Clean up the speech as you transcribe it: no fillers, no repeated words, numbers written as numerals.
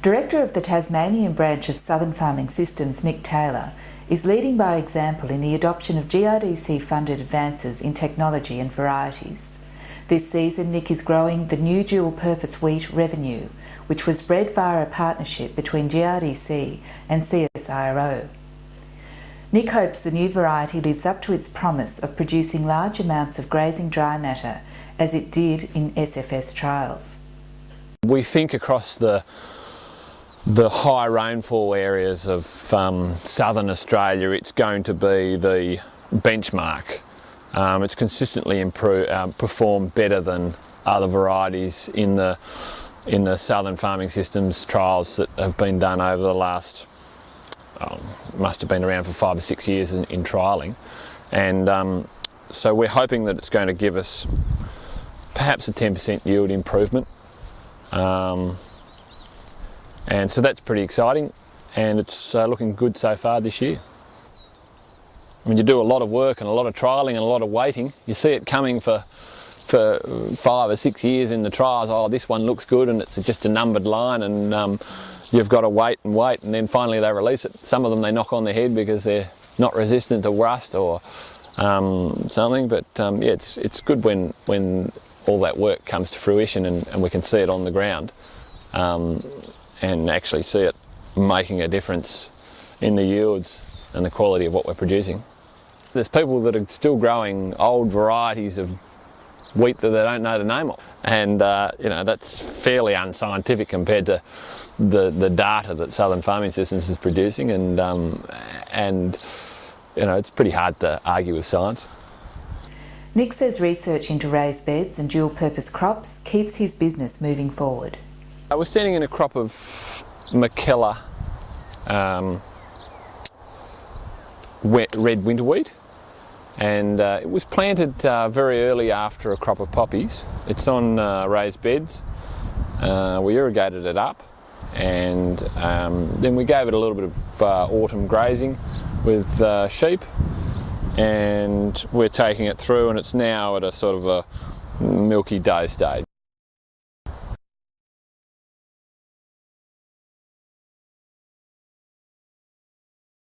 Director of the Tasmanian branch of Southern Farming Systems, Nick Taylor, is leading by example in the adoption of GRDC-funded advances in technology and varieties. This season, Nick is growing the new dual-purpose wheat Revenue, which was bred via a partnership between GRDC and CSIRO. Nick hopes the new variety lives up to its promise of producing large amounts of grazing dry matter, as it did in SFS trials. We think across the high rainfall areas of southern Australia, it's going to be the benchmark. It's consistently performed better than other varieties in the Southern Farming Systems trials that have been done over the last, must have been around for 5 or 6 years in trialling. And so we're hoping that it's going to give us perhaps a 10% yield improvement. And so that's pretty exciting, and it's looking good so far this year. When you do a lot of work and a lot of trialling and a lot of waiting, you see it coming for 5 or 6 years in the trials. Oh, this one looks good, and it's just a numbered line, and you've got to wait, and then finally they release it. Some of them they knock on the head because they're not resistant to rust or something, but yeah, it's good when all that work comes to fruition and we can see it on the ground. And actually see it making a difference in the yields and the quality of what we're producing. There's people that are still growing old varieties of wheat that they don't know the name of, and you know, that's fairly unscientific compared to the data that Southern Farming Systems is producing, and you know, it's pretty hard to argue with science. Nick says research into raised beds and dual-purpose crops keeps his business moving forward. We're standing in a crop of McKellar red winter wheat, and it was planted very early after a crop of poppies. It's on raised beds. We irrigated it up, and then we gave it a little bit of autumn grazing with sheep, and we're taking it through, and it's now at a sort of a milky dough stage.